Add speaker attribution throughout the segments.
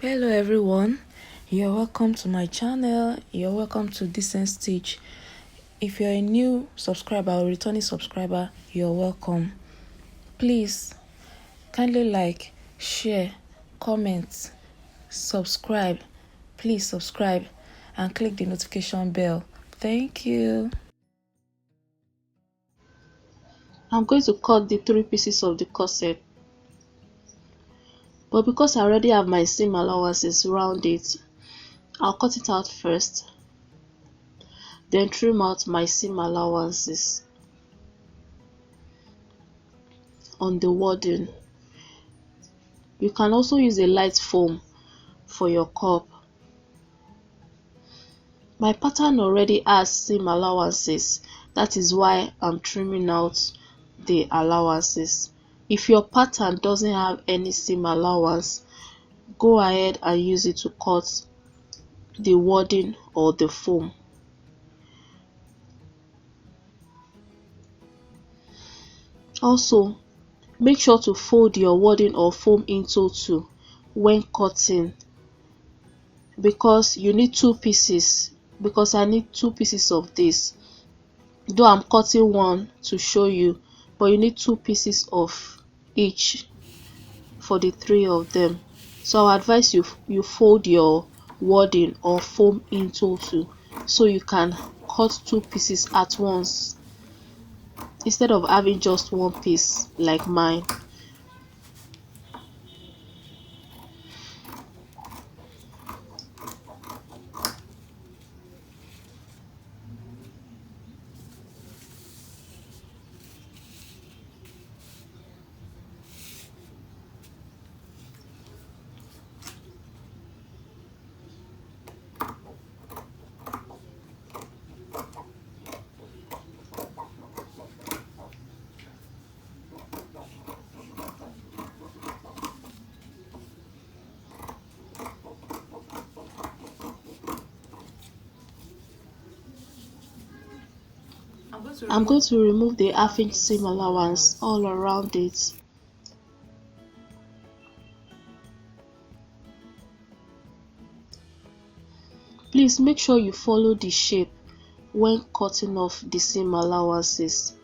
Speaker 1: Hello everyone, you're welcome to my channel. You're welcome to Decenstitch. If you're a new subscriber or returning subscriber, you're welcome. Please kindly like, share, comment, subscribe. Please subscribe and click the notification bell. Thank you.
Speaker 2: I'm going to cut the 3 pieces of the corset, but because I already have my seam allowances round it, I'll cut it out first, then trim out my seam allowances on the wadding. You can also use a light foam for your cup. My pattern already has seam allowances, that is why I'm trimming out the allowances. If your pattern doesn't have any seam allowance, go ahead and use it to cut the wadding or the foam. Also, make sure to fold your wadding or foam into 2 when cutting, because you need 2 pieces, because I need 2 pieces of this. Though I'm cutting one to show you, but you need 2 pieces of each for the 3 of them. So I advise you fold your wadding or foam into 2 so you can cut 2 pieces at once instead of having just 1 piece like mine. I'm going to remove the 1/2 inch seam allowance all around it. Please make sure you follow the shape when cutting off the seam allowances.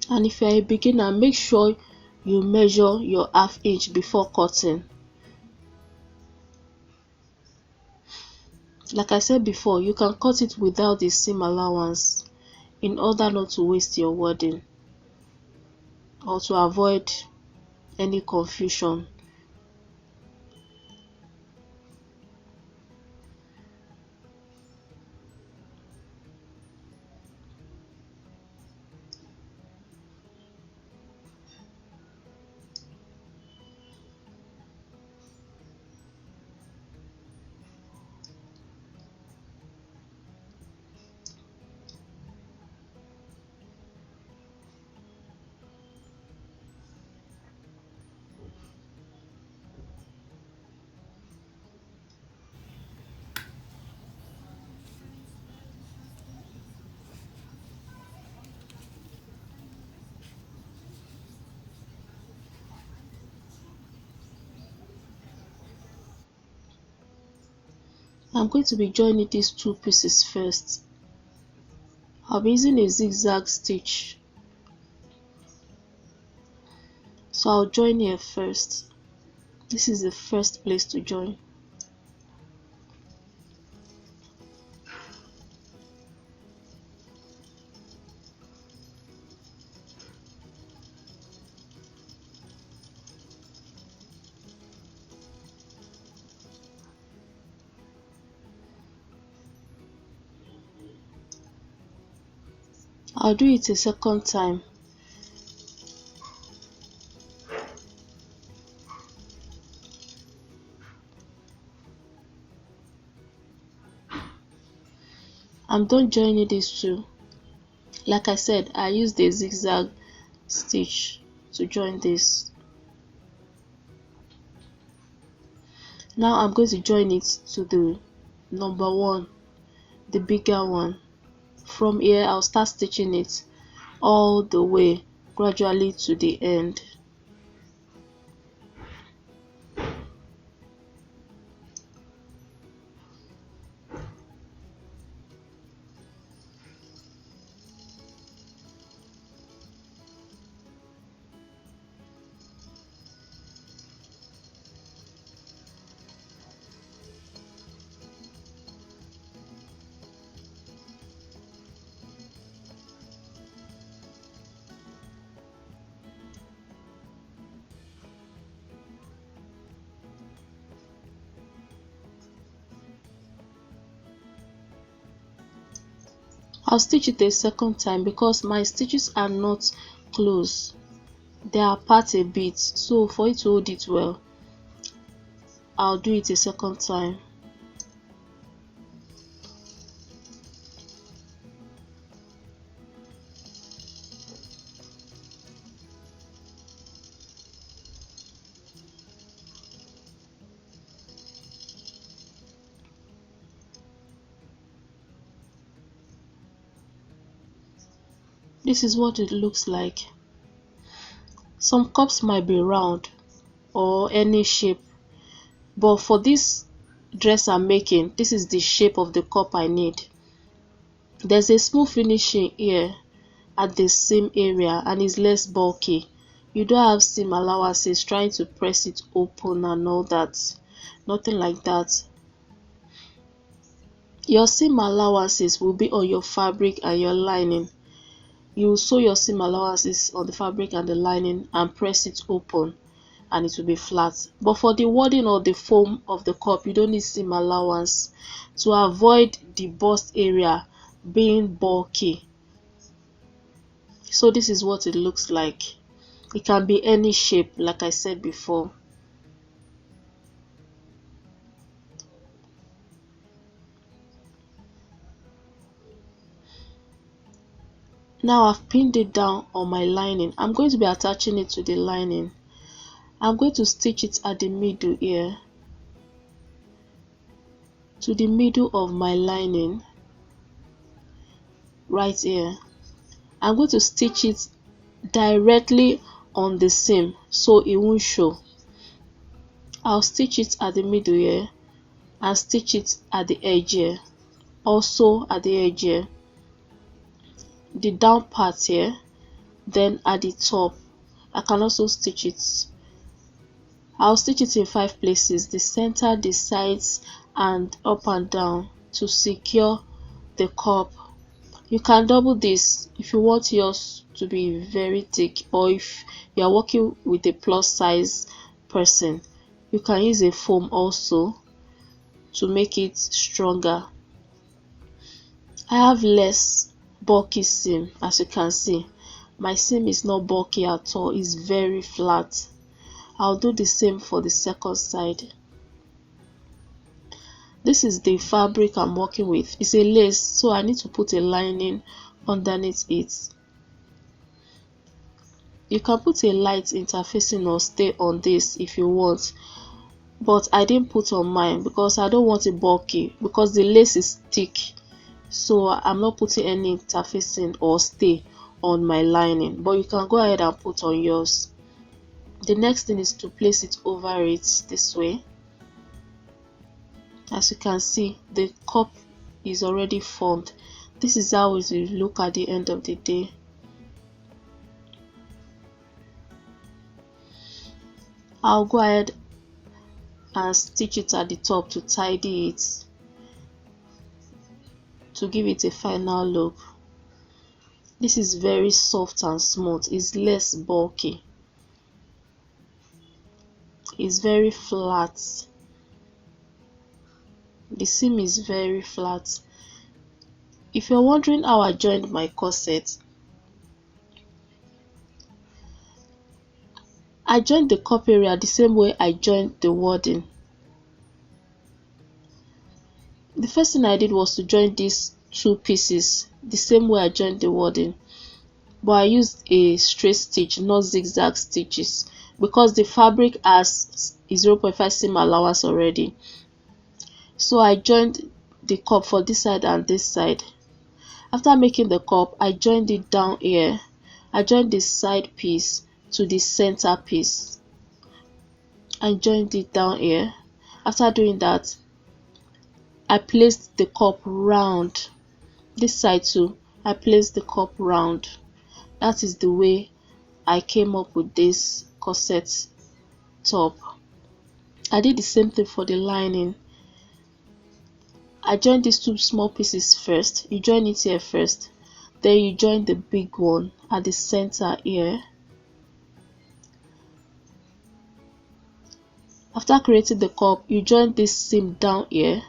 Speaker 2: And if you are a beginner, make sure you measure your 1/2 inch before cutting. Like I said before, you can cut it without the seam allowance in order not to waste your wadding or to avoid any confusion. I'm going to be joining these 2 pieces first. I'll be using a zigzag stitch, so I'll join here first. This is the first place to join. I'll do it a second time. I'm done joining these 2. Like I said, I used a zigzag stitch to join this. Now I'm going to join it to the number one, the bigger one. From here I'll start stitching it all the way gradually to the end. I'll stitch it a second time because my stitches are not close, they are apart a bit, so for it to hold it well I'll do it a second time. This is what it looks like. Some cups might be round or any shape, but for this dress I'm making, this is the shape of the cup I need. There's a smooth finishing here at the seam area and it's less bulky. You don't have seam allowances trying to press it open and all that, nothing like that. Your seam allowances will be on your fabric and your lining. You will sew your seam allowances on the fabric and the lining and press it open and it will be flat. But for the wadding or the foam of the cup, you don't need seam allowance to avoid the bust area being bulky. So this is what it looks like. It can be any shape like I said before. Now I've pinned it down on my lining. I'm going to be attaching it to the lining. I'm going to stitch it at the middle here, to the middle of my lining, right here. I'm going to stitch it directly on the seam so it won't show. I'll stitch it at the middle here and stitch it at the edge here, also at the edge here, the down part here, then at the top I can also stitch it. I'll stitch it in 5 places: the center, the sides, and up and down to secure the cup. You can double this if you want yours to be very thick, or if you are working with a plus size person, you can use a foam also to make it stronger. I have less bulky seam. As you can see, my seam is not bulky at all, it's very flat. I'll do the same for the second side. This is the fabric I'm working with. It's a lace, so I need to put a lining underneath it. You can put a light interfacing or stay on this if you want, but I didn't put on mine because I don't want it bulky, because the lace is thick, so I'm not putting any interfacing or stay on my lining, but you can go ahead and put on yours. The next thing is to place it over it this way. As you can see, the cup is already formed. This is how it will look at the end of the day. I'll go ahead and stitch it at the top to tidy it, to give it a final look. This is very soft and smooth, it's less bulky, it's very flat. The seam is very flat. If you're wondering how I joined my corset, I joined the cup area the same way I joined the wadding. The first thing I did was to join these 2 pieces the same way I joined the wadding. but I used a straight stitch, not zigzag stitches, because the fabric has 0.5 seam allowance already. So I joined the cup for this side and this side. After making the cup, I joined it down here. I joined the side piece to the center piece. I joined it down here. After doing that, I placed the cup round. This side too, I placed the cup round. That is the way I came up with this corset top. I did the same thing for the lining. I joined these two small pieces first. You join it here first, then you join the big one at the center here. After creating the cup, you join this seam down here,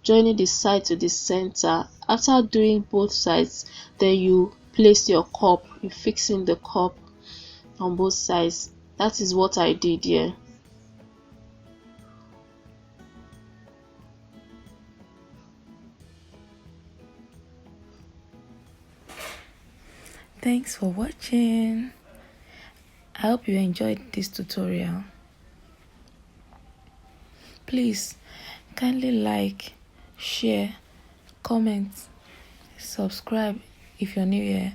Speaker 2: joining the side to the center. After doing both sides, then you place your cup. You fixing the cup on both sides. That is what I did here.
Speaker 1: Thanks for watching. I hope you enjoyed this tutorial. Please kindly like, share, comment, subscribe if you're new here,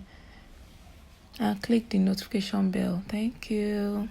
Speaker 1: and click the notification bell. Thank you.